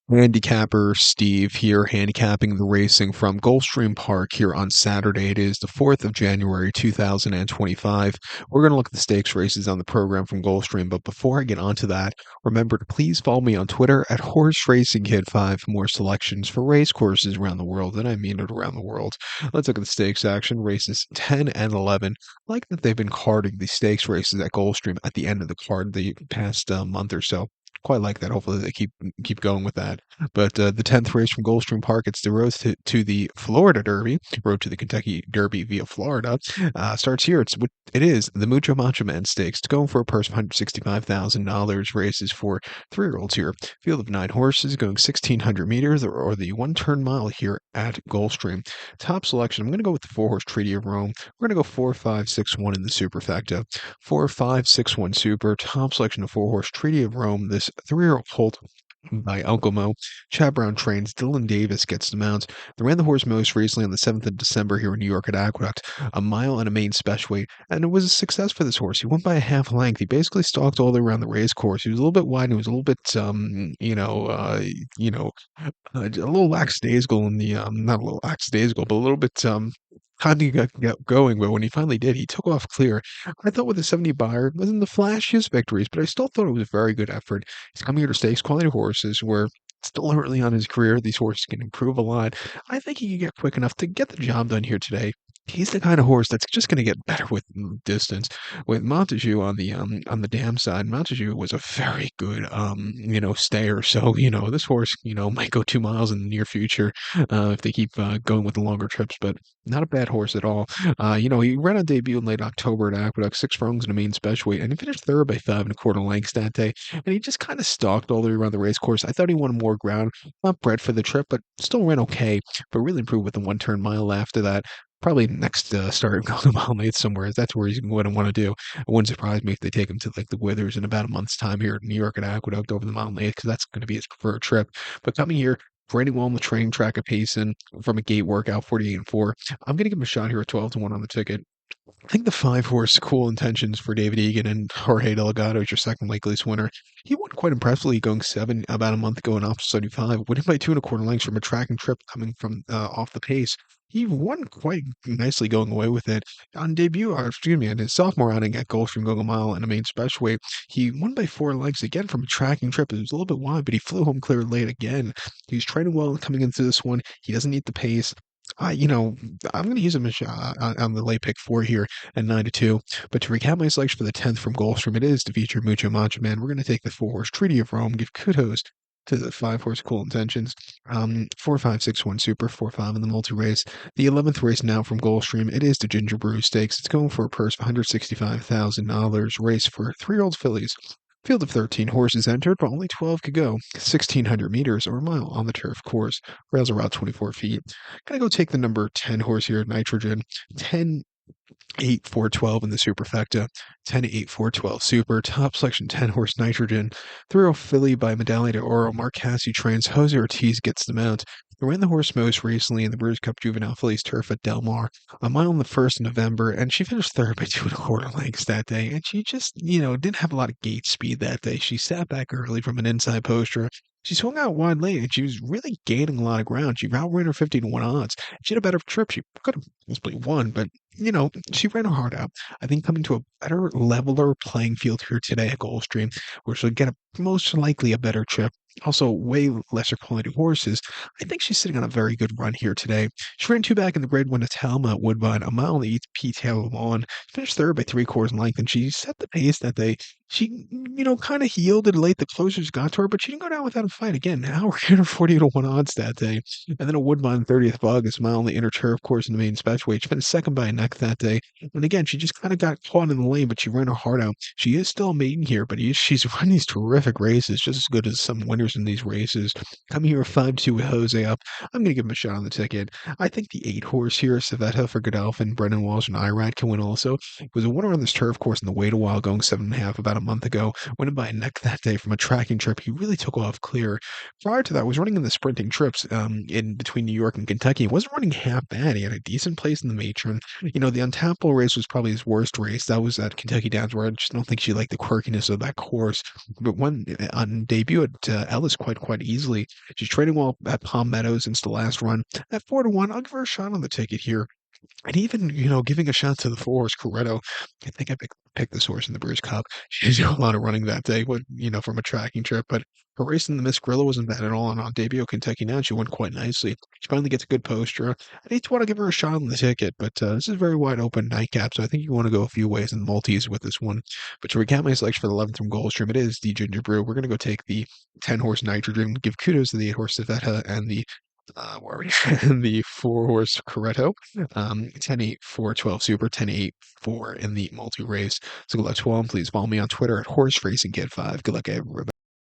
Handicapper Steve here, handicapping the racing from Gulfstream Park here on Saturday. It is the 4th of January, 2025. We're going to look at the stakes races on the program from Gulfstream, but before I get onto that, remember to please follow me on Twitter at Horse Racing Kid 5 for more selections for race courses around the world, and I mean it around the world. Let's look at the stakes action. Races 10 and 11. I like that they've been carding the stakes races at Gulfstream at the end of the card the past month or so. Quite like that. Hopefully they keep going with that. But the 10th race from Gulfstream Park, it's the road to the Florida Derby, road to the Kentucky Derby via Florida, starts here. It is the Mucho Macho Man Stakes. It's going for a purse of $165,000. Races for 3-year-olds here. Field of 9 horses going 1,600 meters or the 1 turn mile here at Gulfstream. Top selection, I'm going to go with the 4-horse Treaty of Rome. We're going to go 4, 5, 6, 1 in the superfecta. 4, 5, 6, 1 super. Top selection of 4-horse Treaty of Rome. This 3-year-old colt by Uncle Mo. Chad Brown trains. Dylan Davis gets the mount. They ran the horse most recently on the 7th of December here in New York at Aqueduct, a mile and a main special weight, and it was a success for this horse. He went by a half length. He basically stalked all the way around the race course. He was a little bit wide and he was a little bit, a little lackadaisical in the not a little lackadaisical, but a little bit kind of got going. But when he finally did, he took off clear. I thought with the 70 buyer, it wasn't the flashiest victories, but I still thought it was a very good effort. He's coming here to stakes quality horses where still early on in his career. These horses can improve a lot. I think he can get quick enough to get the job done here today. He's the kind of horse that's just going to get better with distance. With Montague on the dam side, Montague was a very good stayer. So this horse might go 2 miles in the near future if they keep going with the longer trips. But not a bad horse at all. He ran on debut in late October at Aqueduct, 6 furlongs in a main special weight, and he finished third by 5 1/4 lengths that day. And he just kind of stalked all the way around the race course. I thought he wanted more ground. Not bred for the trip, but still ran okay. But really improved with the 1 turn mile after that. Probably next start going to mile eighth somewhere. That's where he's going to want to do. It wouldn't surprise me if they take him to like the Withers in about a month's time here in New York at Aqueduct over the mile eighth because that's going to be his preferred trip. But coming here, training well on the training track at Payson from a gate workout, 48 and 4. I'm going to give him a shot here at 12 to 1 on the ticket. I think the 5-horse Cool Intentions for David Egan and Jorge Delgado is your second Lakely's winner. He won quite impressively going 7 about a month ago in off 75, winning by 2 1/4 lengths from a tracking trip coming from off the pace. He won quite nicely going away with it. On debut, or excuse me, in his sophomore outing at Gulfstream going a mile and a main special weight, he won by 4 lengths again from a tracking trip. It was a little bit wide, but he flew home clear late again. He's training well coming into this one. He doesn't need the pace. I'm going to use him on the late pick 4 here at 9 to 2. But to recap my selection for the 10th from Gulfstream, it is to feature Mucho Macho Man. We're going to take the 4-horse Treaty of Rome, give kudos to the 5-horse Cool Intentions. 4, 5, 6, 1 Super, 4, 5 in the multi race. The 11th race now from Gulfstream, it is the Ginger Brew Stakes. It's going for a purse of $165,000. Race for 3-year-old fillies. Field of 13 horses entered, but only 12 could go. 1,600 meters or a mile on the turf course. Rails are about 24 feet. Gonna go take the number 10 horse here, Nitrogen. 10, 8, 4, 12 in the superfecta. 10, 8, 4, 12 super. Top selection 10 horse Nitrogen. 3-year-old filly by Medaglia de Oro. Mark Cassie trains. Jose Ortiz gets the mount. They ran the horse most recently in the Brewers Cup Juvenile Fillies Turf at Del Mar, a mile on the 1st of November, and she finished third by 2 1/4 lengths that day. And she just, didn't have a lot of gate speed that day. She sat back early from an inside poster. She swung out wide late, and she was really gaining a lot of ground. She outran her 50 to 1 odds. She had a better trip. She could have possibly won, but she ran her heart out. I think coming to a better, leveler playing field here today at Gulfstream, where she'll get most likely a better trip. Also, way lesser quality horses. I think she's sitting on a very good run here today. She ran 2 back in the grade one to Talma at Woodbine, a mile on the EP tail lawn. Finished third by 3/4 in length, and she set the pace that day. She, kind of yielded late. The closers got to her, but she didn't go down without a fight. Again, now we're getting her 40 to 1 odds that day. And then a Woodbine 30th of August, mile on the inner turf course in the main special weight. She finished second by a neck that day. And again, she just kind of got caught in the lane, but she ran her heart out. She is still a maiden here, but she's run these terrific races, just as good as some winners in these races. Coming here 5-2 with Jose up. I'm going to give him a shot on the ticket. I think the 8-horse here, Civetta for Godolphin, Brendan Walsh, and Irad can win also. It was a winner on this turf course in the wait a while, going 7.5 about a month ago. Went in by a neck that day from a tracking trip. He really took off clear. Prior to that, was running in the sprinting trips in between New York and Kentucky. He wasn't running half bad. He had a decent place in the matron. The Untappable race was probably his worst race. That was at Kentucky Downs, where I just don't think she liked the quirkiness of that course. But one on debut at Ellis quite easily. She's trading well at Palm Meadows since the last run. At 4-1, I'll give her a shot on the ticket here. And even, giving a shot to the 4 horse Corretto. I think I picked this horse in the Brews Cup. She didn't do a lot of running that day, from a tracking trip, but her race in the Miss Gorilla wasn't bad at all. And on debut at Kentucky now, she won quite nicely. She finally gets a good poster. I need to want to give her a shot on the ticket, but this is a very wide open nightcap, so I think you want to go a few ways in multis with this one. But to recap my selection for the 11th from Gulfstream, it is the Ginger Brew. We're going to go take the 10 horse Nitrogen, give kudos to the 8 horse Civetta and the where are we? And the 4 horse Corretto, 10-8, 4-12 Super, 10-8, 4 in the multi race. So good luck to all. Please follow me on Twitter at Horse Racing Kid 5. Good luck, everybody.